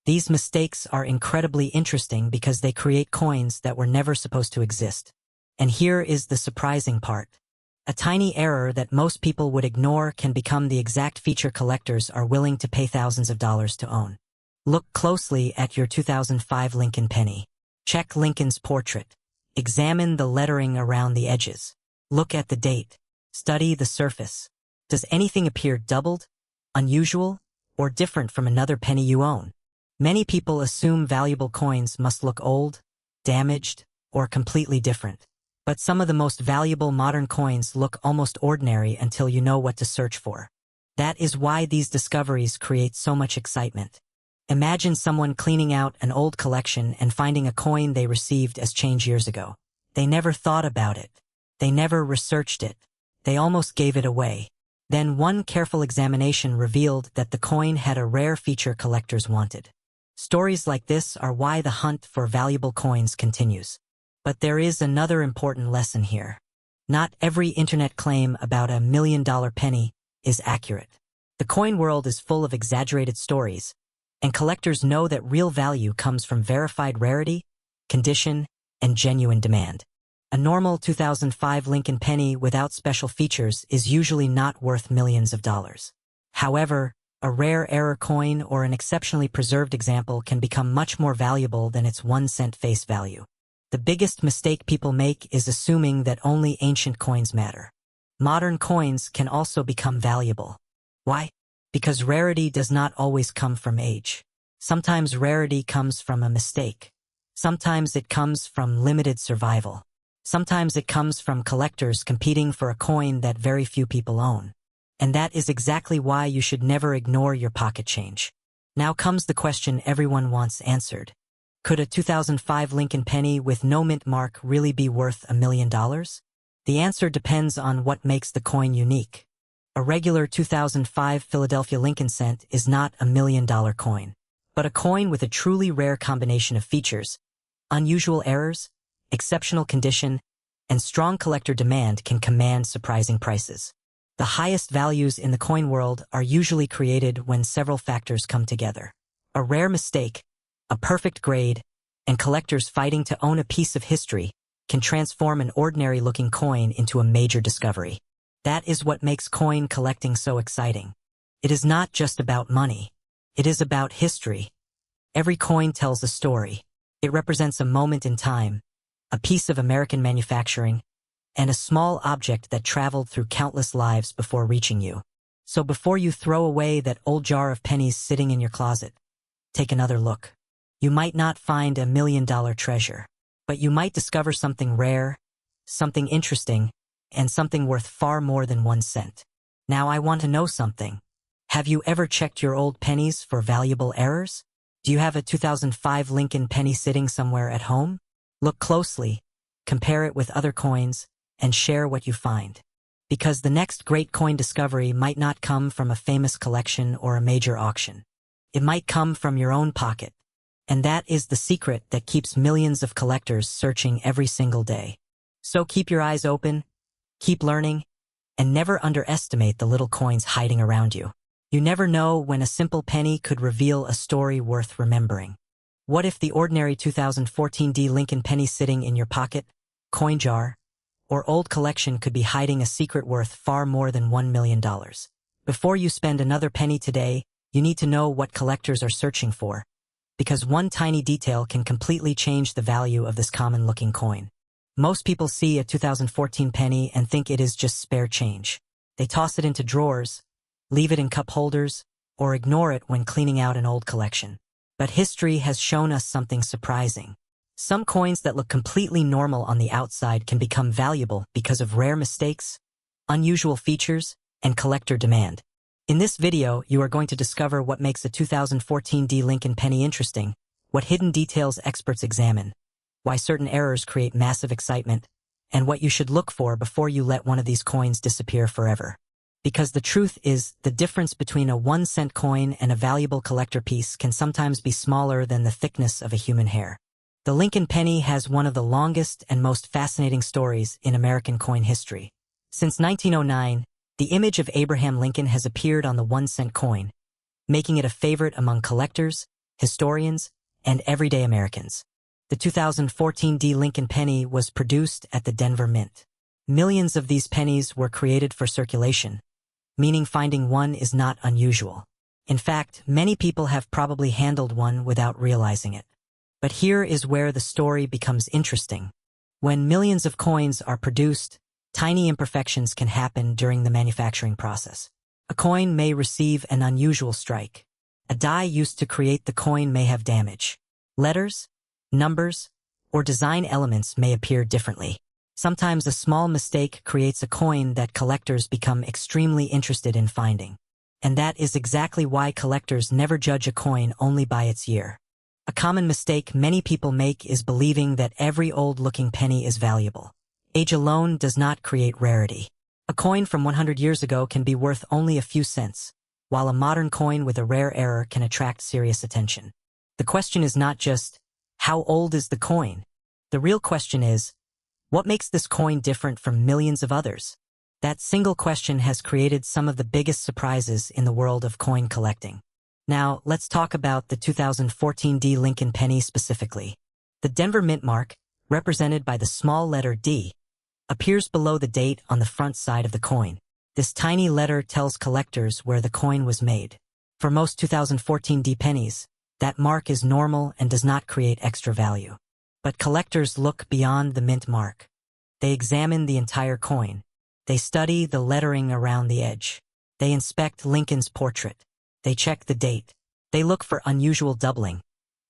These mistakes are incredibly interesting because they create coins that were never supposed to exist. And here is the surprising part. A tiny error that most people would ignore can become the exact feature collectors are willing to pay thousands of dollars to own. Look closely at your 2005 Lincoln penny. Check Lincoln's portrait. Examine the lettering around the edges. Look at the date. Study the surface. Does anything appear doubled, unusual, or different from another penny you own. Many people assume valuable coins must look old, damaged, or completely different. But some of the most valuable modern coins look almost ordinary until you know what to search for. That is why these discoveries create so much excitement. Imagine someone cleaning out an old collection and finding a coin they received as change years ago. They never thought about it. They never researched it. They almost gave it away. Then one careful examination revealed that the coin had a rare feature collectors wanted. Stories like this are why the hunt for valuable coins continues. But there is another important lesson here. Not every internet claim about $1 million penny is accurate. The coin world is full of exaggerated stories, and collectors know that real value comes from verified rarity, condition, and genuine demand. A normal 2005 Lincoln penny without special features is usually not worth millions of dollars. However, a rare error coin or an exceptionally preserved example can become much more valuable than its 1 cent face value. The biggest mistake people make is assuming that only ancient coins matter. Modern coins can also become valuable. Why? Because rarity does not always come from age. Sometimes rarity comes from a mistake. Sometimes it comes from limited survival. Sometimes it comes from collectors competing for a coin that very few people own. And that is exactly why you should never ignore your pocket change. Now comes the question everyone wants answered. Could a 2005 Lincoln penny with no mint mark really be worth $1 million? The answer depends on what makes the coin unique. A regular 2005 Philadelphia Lincoln cent is not $1 million coin, but a coin with a truly rare combination of features, unusual errors, exceptional condition, and strong collector demand can command surprising prices. The highest values in the coin world are usually created when several factors come together. A rare mistake, a perfect grade, and collectors fighting to own a piece of history can transform an ordinary-looking coin into a major discovery. That is what makes coin collecting so exciting. It is not just about money. It is about history. Every coin tells a story. It represents a moment in time, a piece of American manufacturing, and a small object that traveled through countless lives before reaching you. So before you throw away that old jar of pennies sitting in your closet, take another look. You might not find $1 million treasure, but you might discover something rare, something interesting, and something worth far more than 1 cent. Now I want to know something. Have you ever checked your old pennies for valuable errors? Do you have a 2005 Lincoln penny sitting somewhere at home? Look closely, compare it with other coins, and share what you find. Because the next great coin discovery might not come from a famous collection or a major auction. It might come from your own pocket. And that is the secret that keeps millions of collectors searching every single day. So keep your eyes open, keep learning, and never underestimate the little coins hiding around you. You never know when a simple penny could reveal a story worth remembering. What if the ordinary 2014 Lincoln penny sitting in your pocket, coin jar, or old collection could be hiding a secret worth far more than $1 million? Before you spend another penny today, you need to know what collectors are searching for, because one tiny detail can completely change the value of this common-looking coin. Most people see a 2014 penny and think it is just spare change. They toss it into drawers, leave it in cup holders, or ignore it when cleaning out an old collection. But history has shown us something surprising. Some coins that look completely normal on the outside can become valuable because of rare mistakes, unusual features, and collector demand. In this video, you are going to discover what makes a 2014 Lincoln penny interesting, what hidden details experts examine, why certain errors create massive excitement, and what you should look for before you let one of these coins disappear forever. Because the truth is, the difference between a 1-cent coin and a valuable collector piece can sometimes be smaller than the thickness of a human hair. The Lincoln penny has one of the longest and most fascinating stories in American coin history. Since 1909, the image of Abraham Lincoln has appeared on the 1-cent coin, making it a favorite among collectors, historians, and everyday Americans. The 2014 Lincoln penny was produced at the Denver Mint. Millions of these pennies were created for circulation, meaning finding one is not unusual. In fact, many people have probably handled one without realizing it. But here is where the story becomes interesting. When millions of coins are produced, tiny imperfections can happen during the manufacturing process. A coin may receive an unusual strike. A die used to create the coin may have damage. Letters, numbers, or design elements may appear differently. Sometimes a small mistake creates a coin that collectors become extremely interested in finding. And that is exactly why collectors never judge a coin only by its year. A common mistake many people make is believing that every old-looking penny is valuable. Age alone does not create rarity. A coin from 100 years ago can be worth only a few cents, while a modern coin with a rare error can attract serious attention. The question is not just, how old is the coin? The real question is, what makes this coin different from millions of others? That single question has created some of the biggest surprises in the world of coin collecting. Now, let's talk about the 2014 D Lincoln penny specifically. The Denver mint mark, represented by the small letter D, appears below the date on the front side of the coin. This tiny letter tells collectors where the coin was made. For most 2014 D pennies, that mark is normal and does not create extra value. But collectors look beyond the mint mark. They examine the entire coin. They study the lettering around the edge. They inspect Lincoln's portrait. They check the date. They look for unusual doubling,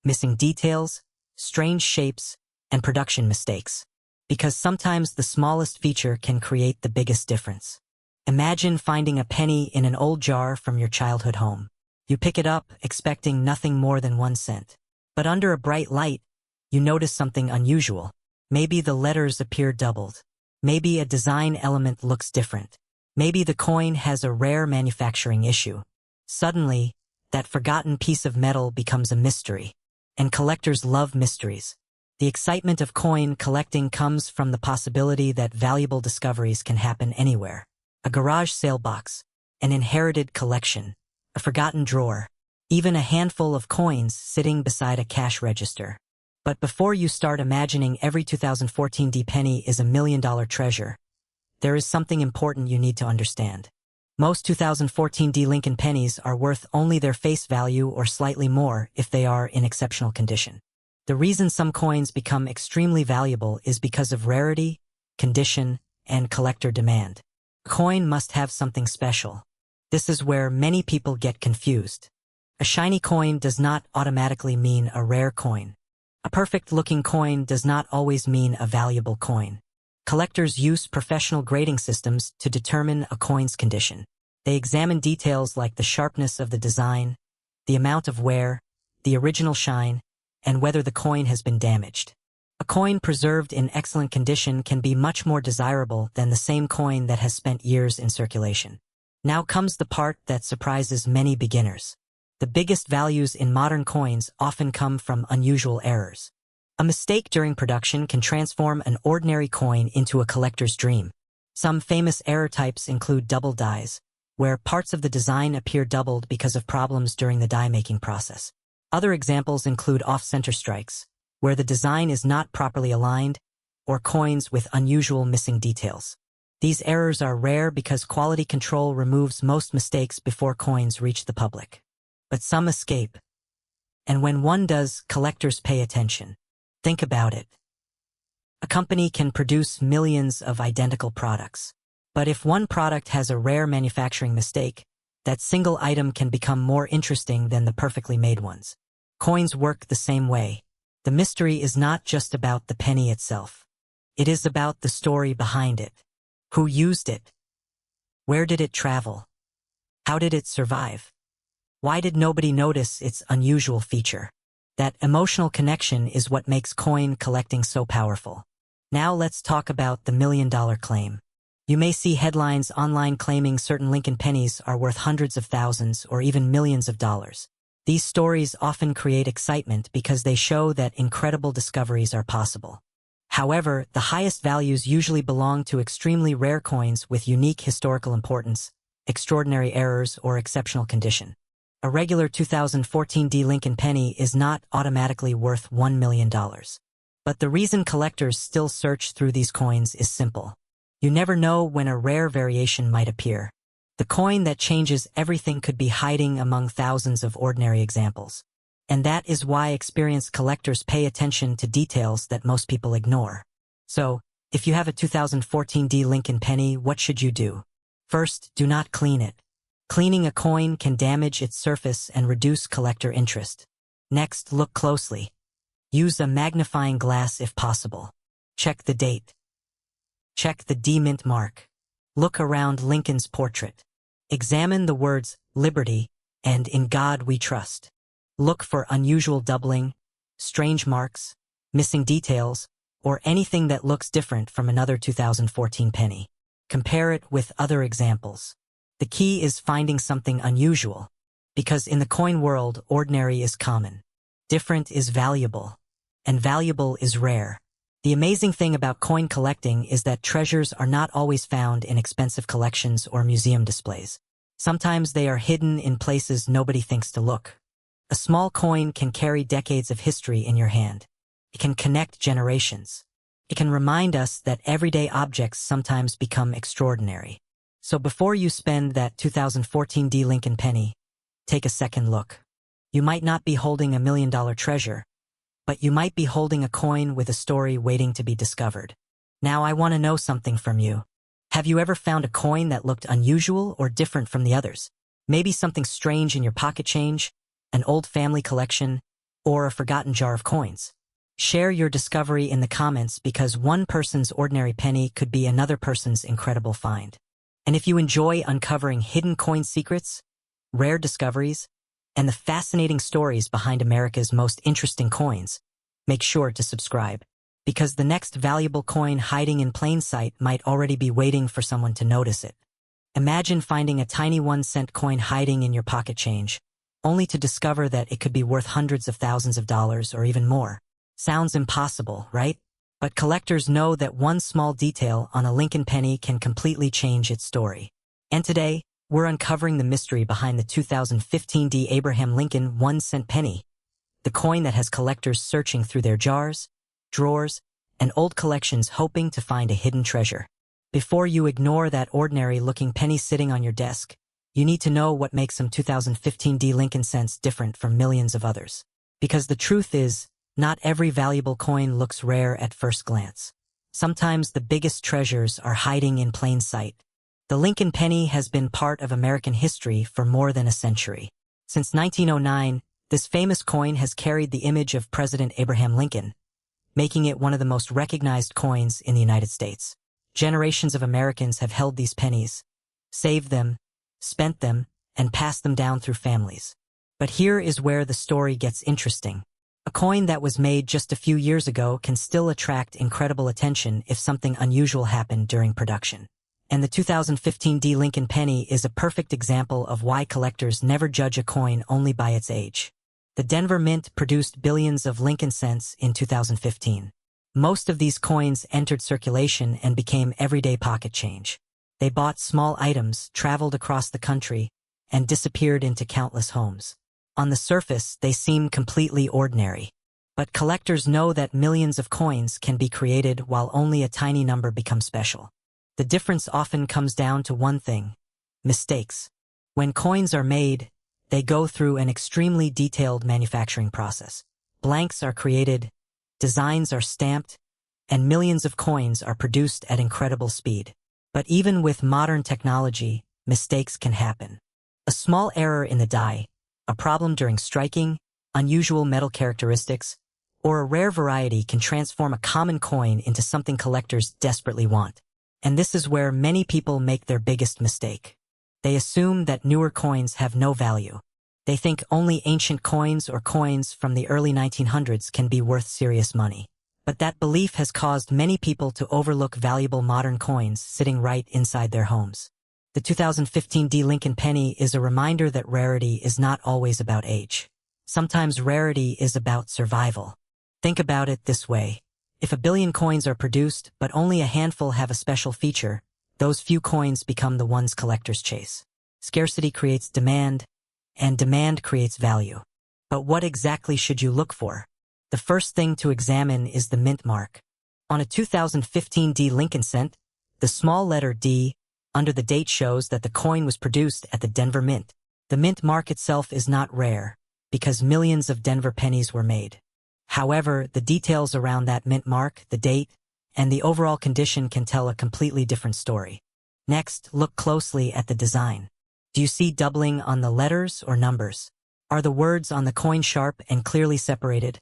missing details, strange shapes, and production mistakes. Because sometimes the smallest feature can create the biggest difference. Imagine finding a penny in an old jar from your childhood home. You pick it up, expecting nothing more than 1 cent. But under a bright light, you notice something unusual. Maybe the letters appear doubled. Maybe a design element looks different. Maybe the coin has a rare manufacturing issue. Suddenly, that forgotten piece of metal becomes a mystery. And collectors love mysteries. The excitement of coin collecting comes from the possibility that valuable discoveries can happen anywhere. A garage sale box, an inherited collection, a forgotten drawer, even a handful of coins sitting beside a cash register. But before you start imagining every 2014 D penny is $1 million treasure, there is something important you need to understand. Most 2014 D Lincoln pennies are worth only their face value or slightly more if they are in exceptional condition. The reason some coins become extremely valuable is because of rarity, condition, and collector demand. A coin must have something special. This is where many people get confused. A shiny coin does not automatically mean a rare coin. A perfect-looking coin does not always mean a valuable coin. Collectors use professional grading systems to determine a coin's condition. They examine details like the sharpness of the design, the amount of wear, the original shine, and whether the coin has been damaged. A coin preserved in excellent condition can be much more desirable than the same coin that has spent years in circulation. Now comes the part that surprises many beginners. The biggest values in modern coins often come from unusual errors. A mistake during production can transform an ordinary coin into a collector's dream. Some famous error types include double dies, where parts of the design appear doubled because of problems during the die-making process. Other examples include off-center strikes, where the design is not properly aligned, or coins with unusual missing details. These errors are rare because quality control removes most mistakes before coins reach the public. But some escape. And when one does, collectors pay attention. Think about it. A company can produce millions of identical products. But if one product has a rare manufacturing mistake, that single item can become more interesting than the perfectly made ones. Coins work the same way. The mystery is not just about the penny itself. It is about the story behind it. Who used it? Where did it travel? How did it survive? Why did nobody notice its unusual feature? That emotional connection is what makes coin collecting so powerful. Now let's talk about the $1 million claim. You may see headlines online claiming certain Lincoln pennies are worth hundreds of thousands or even millions of dollars. These stories often create excitement because they show that incredible discoveries are possible. However, the highest values usually belong to extremely rare coins with unique historical importance, extraordinary errors, or exceptional condition. A regular 2014 D Lincoln penny is not automatically worth $1 million. But the reason collectors still search through these coins is simple. You never know when a rare variation might appear. The coin that changes everything could be hiding among thousands of ordinary examples. And that is why experienced collectors pay attention to details that most people ignore. So, if you have a 2014 D Lincoln penny, what should you do? First, do not clean it. Cleaning a coin can damage its surface and reduce collector interest. Next, look closely. Use a magnifying glass if possible. Check the date. Check the D-mint mark. Look around Lincoln's portrait. Examine the words "Liberty" and "In God We Trust." Look for unusual doubling, strange marks, missing details, or anything that looks different from another 2014 penny. Compare it with other examples. The key is finding something unusual, because in the coin world, ordinary is common, different is valuable, and valuable is rare. The amazing thing about coin collecting is that treasures are not always found in expensive collections or museum displays. Sometimes they are hidden in places nobody thinks to look. A small coin can carry decades of history in your hand. It can connect generations. It can remind us that everyday objects sometimes become extraordinary. So before you spend that 2014 D Lincoln penny, take a second look. You might not be holding $1 million treasure, but you might be holding a coin with a story waiting to be discovered. Now I want to know something from you. Have you ever found a coin that looked unusual or different from the others? Maybe something strange in your pocket change, an old family collection, or a forgotten jar of coins? Share your discovery in the comments because one person's ordinary penny could be another person's incredible find. And if you enjoy uncovering hidden coin secrets, rare discoveries, and the fascinating stories behind America's most interesting coins, make sure to subscribe, because the next valuable coin hiding in plain sight might already be waiting for someone to notice it. Imagine finding a tiny 1-cent coin hiding in your pocket change, only to discover that it could be worth hundreds of thousands of dollars or even more. Sounds impossible, right? But collectors know that one small detail on a Lincoln penny can completely change its story. And today, we're uncovering the mystery behind the 2015 D. Abraham Lincoln 1-cent penny, the coin that has collectors searching through their jars, drawers, and old collections hoping to find a hidden treasure. Before you ignore that ordinary-looking penny sitting on your desk, you need to know what makes some 2015 D. Lincoln cents different from millions of others. Because the truth is, not every valuable coin looks rare at first glance. Sometimes the biggest treasures are hiding in plain sight. The Lincoln penny has been part of American history for more than a century. Since 1909, this famous coin has carried the image of President Abraham Lincoln, making it one of the most recognized coins in the United States. Generations of Americans have held these pennies, saved them, spent them, and passed them down through families. But here is where the story gets interesting. A coin that was made just a few years ago can still attract incredible attention if something unusual happened during production. And the 2015 D. Lincoln penny is a perfect example of why collectors never judge a coin only by its age. The Denver Mint produced billions of Lincoln cents in 2015. Most of these coins entered circulation and became everyday pocket change. They bought small items, traveled across the country, and disappeared into countless homes. On the surface, they seem completely ordinary. But collectors know that millions of coins can be created while only a tiny number become special. The difference often comes down to one thing: mistakes. When coins are made, they go through an extremely detailed manufacturing process. Blanks are created, designs are stamped, and millions of coins are produced at incredible speed. But even with modern technology, mistakes can happen. A small error in the die, a problem during striking, unusual metal characteristics, or a rare variety can transform a common coin into something collectors desperately want. And this is where many people make their biggest mistake. They assume that newer coins have no value. They think only ancient coins or coins from the early 1900s can be worth serious money. But that belief has caused many people to overlook valuable modern coins sitting right inside their homes. The 2015 D. Lincoln penny is a reminder that rarity is not always about age. Sometimes rarity is about survival. Think about it this way. If 1 billion coins are produced, but only a handful have a special feature, those few coins become the ones collectors chase. Scarcity creates demand, and demand creates value. But what exactly should you look for? The first thing to examine is the mint mark. On a 2015 D. Lincoln cent, the small letter D under the date shows that the coin was produced at the Denver Mint. The mint mark itself is not rare, because millions of Denver pennies were made. However, the details around that mint mark, the date, and the overall condition can tell a completely different story. Next, look closely at the design. Do you see doubling on the letters or numbers? Are the words on the coin sharp and clearly separated,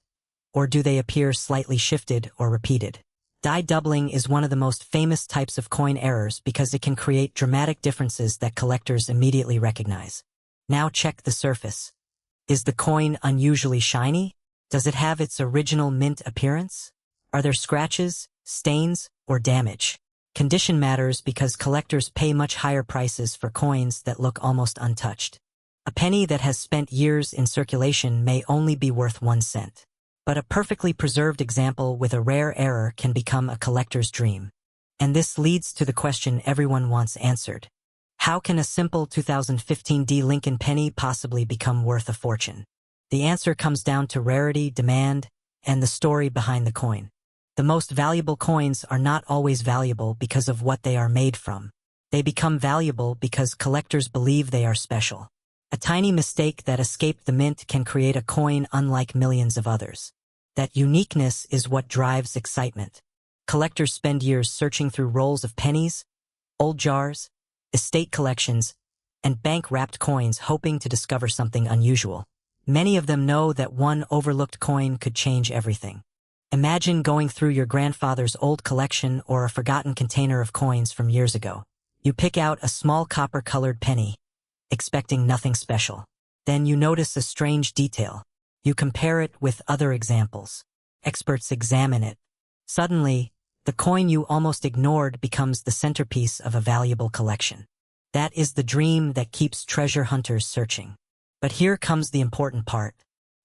or do they appear slightly shifted or repeated? Die doubling is one of the most famous types of coin errors because it can create dramatic differences that collectors immediately recognize. Now check the surface. Is the coin unusually shiny? Does it have its original mint appearance? Are there scratches, stains, or damage? Condition matters because collectors pay much higher prices for coins that look almost untouched. A penny that has spent years in circulation may only be worth 1 cent. But a perfectly preserved example with a rare error can become a collector's dream. And this leads to the question everyone wants answered. How can a simple 2015 D Lincoln penny possibly become worth a fortune? The answer comes down to rarity, demand, and the story behind the coin. The most valuable coins are not always valuable because of what they are made from. They become valuable because collectors believe they are special. A tiny mistake that escaped the mint can create a coin unlike millions of others. That uniqueness is what drives excitement. Collectors spend years searching through rolls of pennies, old jars, estate collections, and bank-wrapped coins hoping to discover something unusual. Many of them know that one overlooked coin could change everything. Imagine going through your grandfather's old collection or a forgotten container of coins from years ago. You pick out a small copper-colored penny, expecting nothing special. Then you notice a strange detail. You compare it with other examples. Experts examine it. Suddenly, the coin you almost ignored becomes the centerpiece of a valuable collection. That is the dream that keeps treasure hunters searching. But here comes the important part.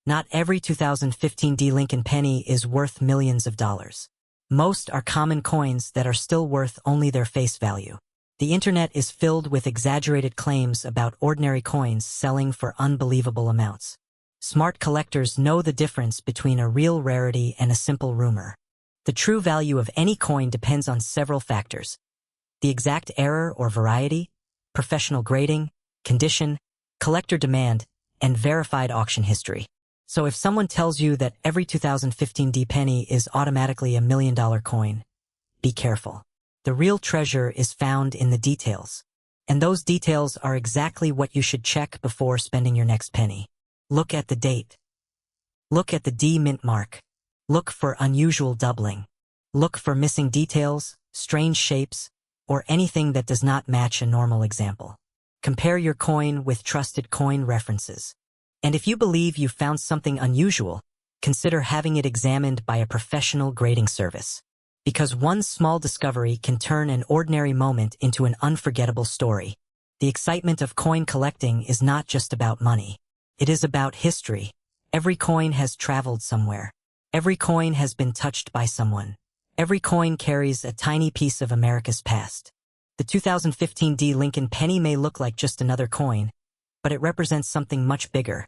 Not every 2015 D Lincoln penny is worth millions of dollars. Most are common coins that are still worth only their face value. The internet is filled with exaggerated claims about ordinary coins selling for unbelievable amounts. Smart collectors know the difference between a real rarity and a simple rumor. The true value of any coin depends on several factors: the exact error or variety, professional grading, condition, collector demand, and verified auction history. So if someone tells you that every 2015 D penny is automatically a $1 million coin, be careful. The real treasure is found in the details. And those details are exactly what you should check before spending your next penny. Look at the date. Look at the D mint mark. Look for unusual doubling. Look for missing details, strange shapes, or anything that does not match a normal example. Compare your coin with trusted coin references. And if you believe you found something unusual, consider having it examined by a professional grading service. Because one small discovery can turn an ordinary moment into an unforgettable story. The excitement of coin collecting is not just about money. It is about history. Every coin has traveled somewhere. Every coin has been touched by someone. Every coin carries a tiny piece of America's past. The 2015 D Lincoln penny may look like just another coin, but it represents something much bigger.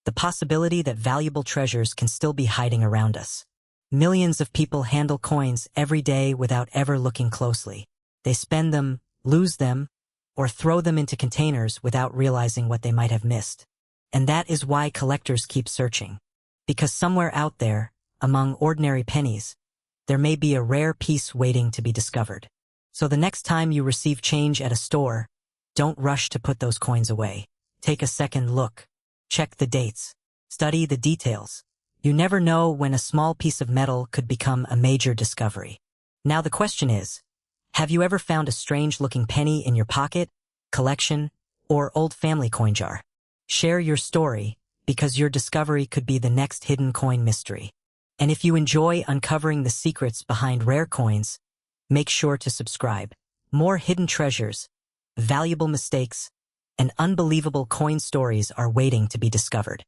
The possibility that valuable treasures can still be hiding around us. Millions of people handle coins every day without ever looking closely. They spend them, lose them, or throw them into containers without realizing what they might have missed. And that is why collectors keep searching. Because somewhere out there, among ordinary pennies, there may be a rare piece waiting to be discovered. So the next time you receive change at a store, don't rush to put those coins away. Take a second look. Check the dates. Study the details. You never know when a small piece of metal could become a major discovery. Now the question is, have you ever found a strange-looking penny in your pocket, collection, or old family coin jar? Share your story, because your discovery could be the next hidden coin mystery. And if you enjoy uncovering the secrets behind rare coins, make sure to subscribe. More hidden treasures, valuable mistakes, and unbelievable coin stories are waiting to be discovered.